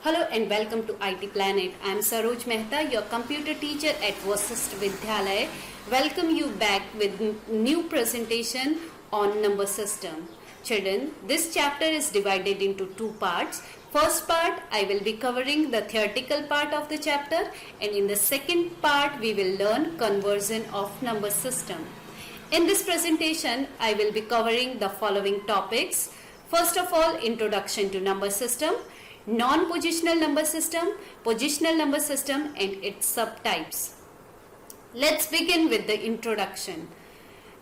Hello and welcome to IT Planet. I am Saroj Mehta, your computer teacher at Vasisth Vidyalaya. Welcome you back with new presentation on number system. Children, this chapter is divided into two parts. First part, I will be covering the theoretical part of the chapter, and in the second part, we will learn conversion of number system. In this presentation, I will be covering the following topics. First of all, introduction to number system, non-positional number system, positional number system and its subtypes. Let's begin with the introduction.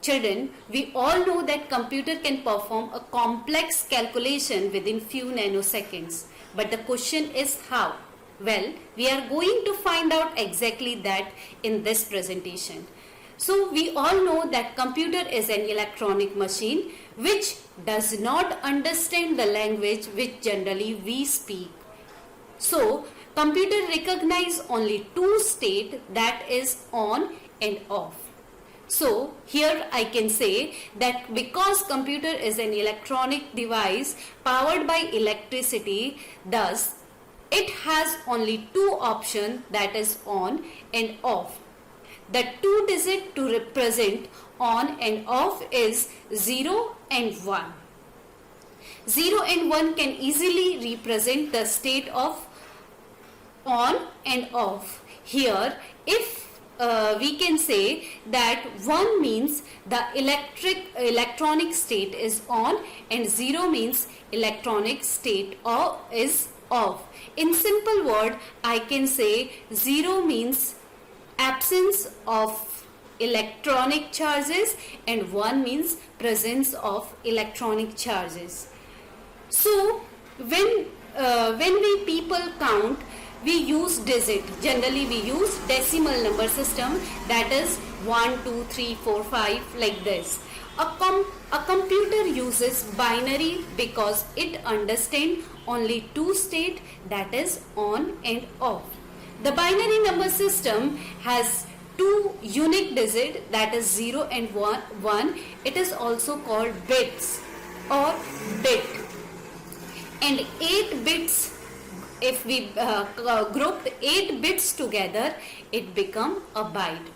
Children, we all know that computer can perform a complex calculation within few nanoseconds. But the question is how? Well, we are going to find out exactly that in this presentation. So we all know that computer is an electronic machine which does not understand the language which generally we speak. So computer recognize only two states, that is on and off. So here I can say that because computer is an electronic device powered by electricity, thus it has only two options, that is on and off. The two digits to represent on and off is 0 and 1. 0 and 1 can easily represent the state of on and off. Here, if we can say that 1 means the electronic state is on and 0 means electronic state is off. In simple word, I can say 0 means absence of electronic charges and 1 means presence of electronic charges. So when we people count, we use digit. Generally we use decimal number system, that is 1, 2, 3, 4, 5 like this. A computer uses binary because it understands only two states, that is on and off. The binary number system has two unique digits, that is 0 and 1. It is also called bits or bit. And 8 bits, if we grouped 8 bits together, it become a byte.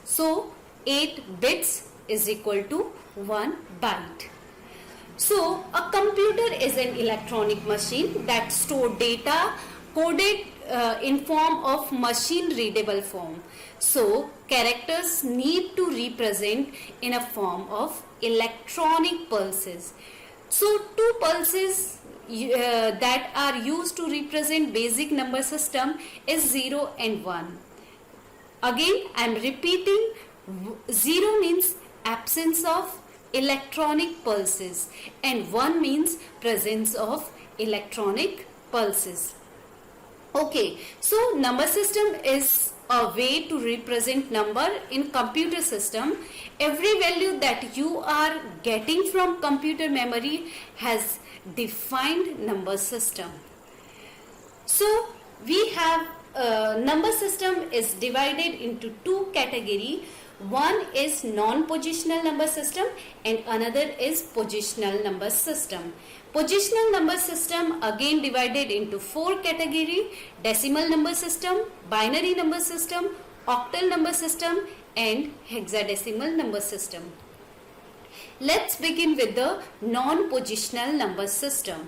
So 8 bits is equal to 1 byte. So a computer is an electronic machine that store data coded in form of machine readable form. So characters need to represent in a form of electronic pulses. So two pulses that are used to represent basic number system is 0 and 1. Again I am repeating, 0 means absence of electronic pulses and 1 means presence of electronic pulses. Okay, so number system is a way to represent number in computer system. Every value that you are getting from computer memory has defined number system. So we have number system is divided into two categories. One is non-positional number system and another is positional number system. Positional number system again divided into four categories: decimal number system, binary number system, octal number system and hexadecimal number system. Let's begin with the non-positional number system.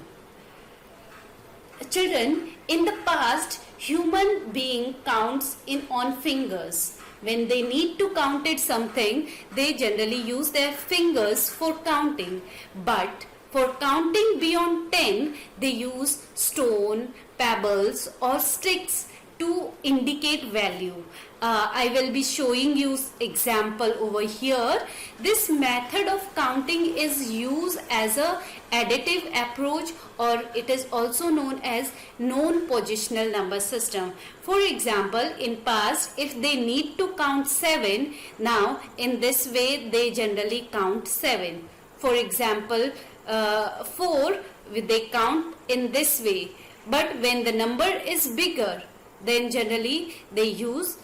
Children, in the past, human being counts on fingers. When they need to count something, they generally use their fingers for counting. But for counting beyond 10, they use stone, pebbles or sticks to indicate value. I will be showing you example over here. This method of counting is used as a additive approach, or it is also known as non-positional number system. For example, in past, if they need to count 7, now in this way they generally count 7. For example, 4, they count in this way. But when the number is bigger, then generally they use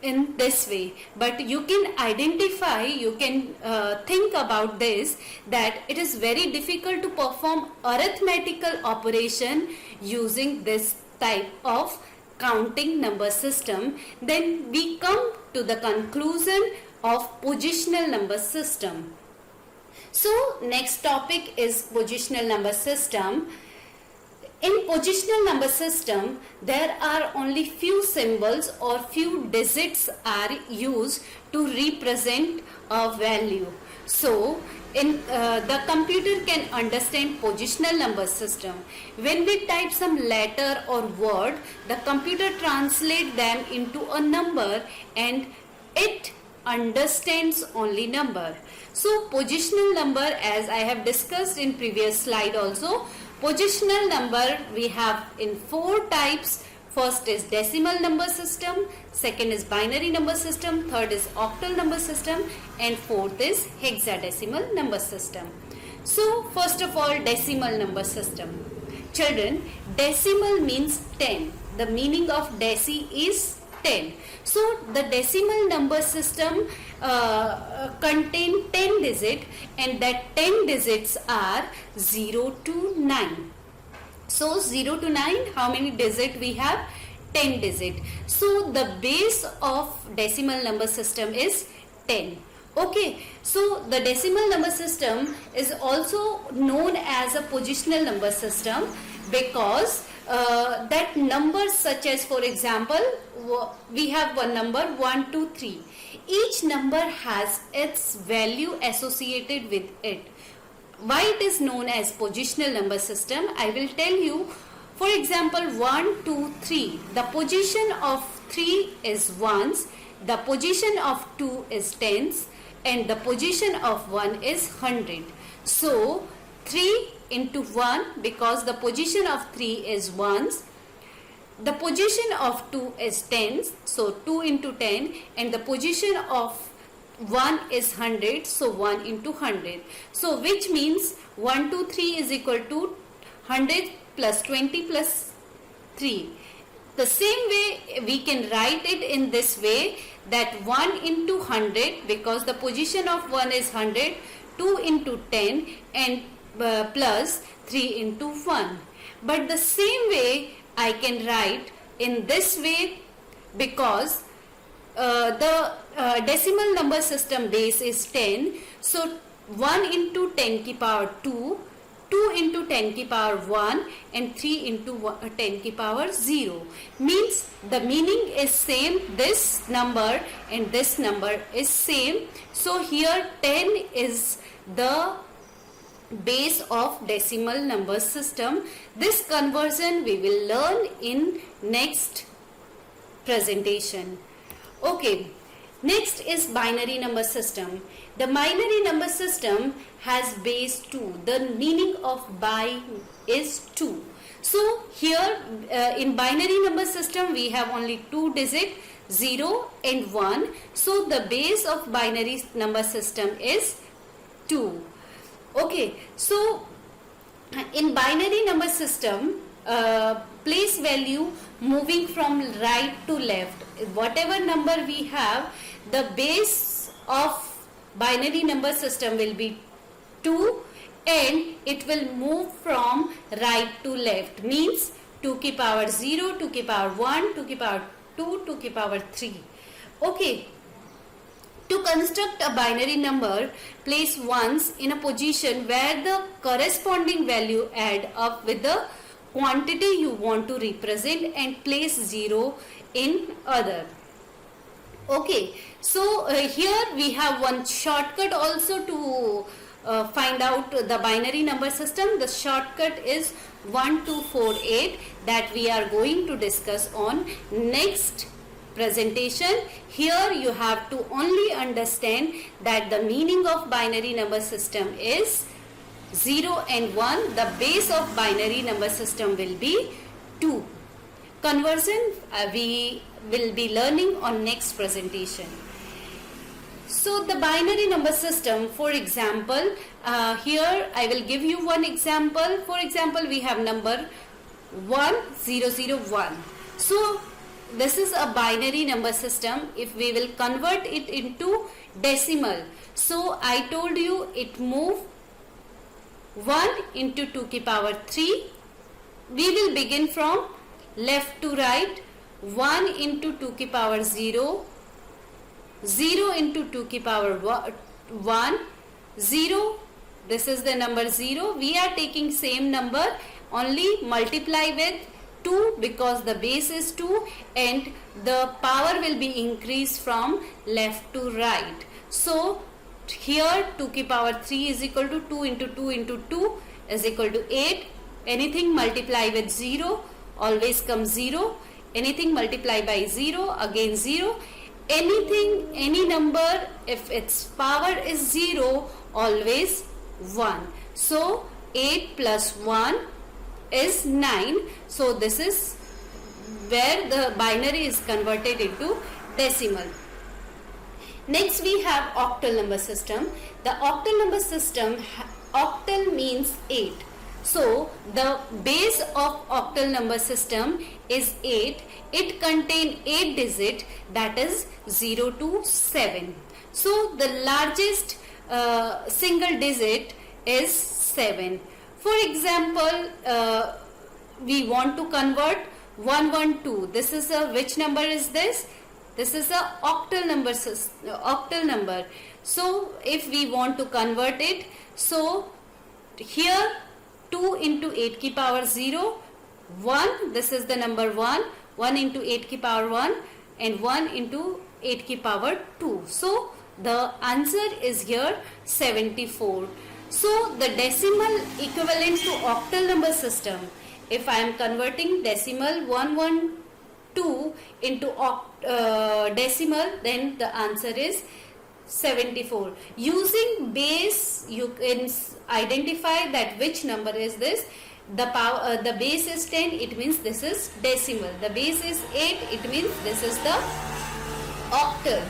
in this way. But you can identify, you can think about this, that it is very difficult to perform arithmetical operation using this type of counting number system. Then we come to the conclusion of positional number system. So next topic is positional number system. In positional number system, there are only few symbols or few digits are used to represent a value. So the computer can understand positional number system. When we type some letter or word, the computer translates them into a number and it understands only number. So positional number, as I have discussed in previous slide also, positional number we have in 4 types. First is decimal number system, second is binary number system, third is octal number system, and fourth is hexadecimal number system. So first of all, decimal number system. Children, decimal means 10. The meaning of deci is 10. So the decimal number system contain 10 digits, and that 10 digits are 0 to 9. So 0 to 9, how many digits we have? 10 digits. So the base of decimal number system is 10. Okay, so the decimal number system is also known as a positional number system because that numbers such as, for example, we have one number 1, 2, 3. Each number has its value associated with it. Why it is known as positional number system, I will tell you. For example, 1, 2, 3. The position of 3 is ones, the position of 2 is tens, and the position of 1 is 100. So 3 into 1, because the position of 3 is ones, the position of 2 is tens, so 2 into 10, and the position of 1 is 100, so 1 into 100. So which means 1, 2, 3 is equal to 100 plus 20 plus 3. The same way we can write it in this way, that 1 into 100, because the position of 1 is 100, 2 into 10, and plus 3 into 1. But the same way I can write in this way, because the decimal number system base is 10. So 1 into 10 ki power 2, 2 into 10 ki power 1, and 3 into 10 ki power 0. Means the meaning is same, this number and this number is same. So here 10 is the base of decimal number system. This conversion we will learn in next presentation. Okay, next is binary number system. The binary number system has base 2. The meaning of bi is 2. So here in binary number system we have only 2 digits, 0 and 1. So the base of binary number system is 2. Okay, so in binary number system, place value moving from right to left. Whatever number we have, the base of binary number system will be 2, and it will move from right to left. Means 2 ki power 0, 2 ki power 1, 2 ki power 2, 2 ki power 3. Okay. To construct a binary number, place ones in a position where the corresponding value add up with the quantity you want to represent, and place 0 in other. Okay, so here we have one shortcut also to find out the binary number system. The shortcut is 1248 that we are going to discuss on next presentation. Here you have to only understand that the meaning of binary number system is 0 and 1. The base of binary number system will be 2. Conversion we will be learning on next presentation. So the binary number system, for example, here I will give you one example. For example, we have number 1001. So this is a binary number system. If we will convert it into decimal, so I told you it move 1 into 2 ki power 3. We will begin from left to right, 1 into 2 की power 0, 0 into 2 की power 1, 0, this is the number 0. We are taking same number, only multiply with 2 because the base is 2 and the power will be increased from left to right. So here 2 की power 3 is equal to 2 into 2 into 2 is equal to 8. Anything multiply with 0 always comes 0. Anything multiply by 0 again 0. Anything, any number, if its power is 0, always 1. So 8 plus 1 is 9. So this is where the binary is converted into decimal. Next we have octal number system. The octal number system, octal means 8. So the base of octal number system is 8. It contains 8 digits, that is 0 to 7. So the largest single digit is 7. For example, we want to convert 112. This is a, which number is this? This is a octal number. Octal number. So if we want to convert it, so here 2 into 8 की power 0, 1, this is the number 1, 1 into 8 की power 1 and 1 into 8 की power 2. So the answer is here 74. So the decimal equivalent to octal number system, if I am converting decimal 112 into decimal, then the answer is 74. Using base you can identify that which number is this. The power, the base is 10, it means this is decimal. The base is 8, it means this is the octal.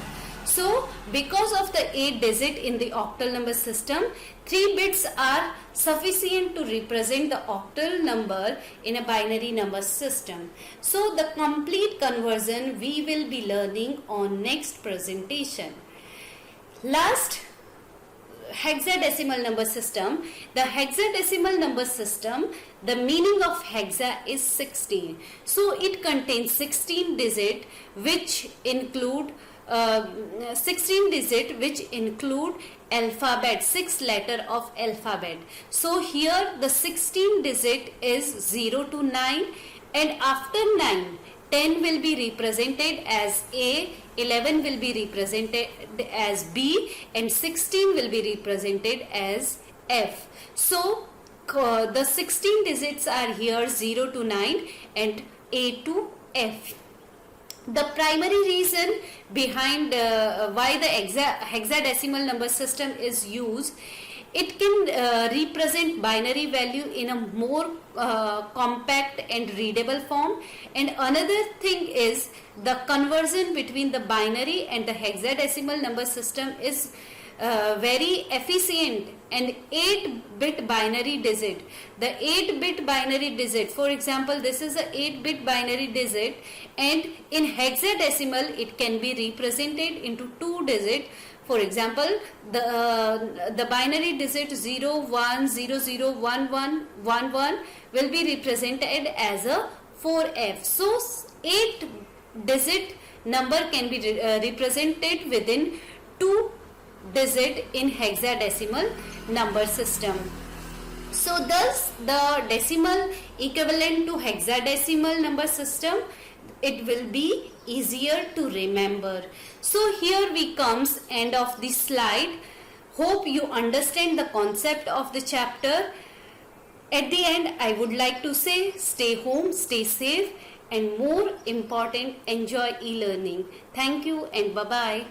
So because of the 8 digit in the octal number system, 3 bits are sufficient to represent the octal number in a binary number system. So the complete conversion we will be learning on next presentation. Last, hexadecimal number system. The hexadecimal number system, the meaning of hexa is 16. So it contains 16 digit which include 16 digit which include alphabet, 6 letter of alphabet. So here the 16 digit is 0 to 9 and after 9, 10 will be represented as A, 11 will be represented as B and 16 will be represented as F. So the 16 digits are here 0 to 9 and A to F. The primary reason behind why the hexadecimal number system is used, it can represent binary value in a more compact and readable form. And another thing is the conversion between the binary and the hexadecimal number system is very efficient. And 8-bit binary digit, the 8-bit binary digit, for example this is a 8-bit binary digit and in hexadecimal it can be represented into 2 digits. For example, the binary digit 0, 1, 0, 0, 1, 1, 1, 1 will be represented as a 4F. So 8 digit number can be represented within 2 digit in hexadecimal number system. So thus the decimal equivalent to hexadecimal number system, it will be easier to remember. So here we comes end of the slide. Hope you understand the concept of the chapter. At the end I would like to say stay home, stay safe and more important, enjoy e-learning. Thank you and bye-bye.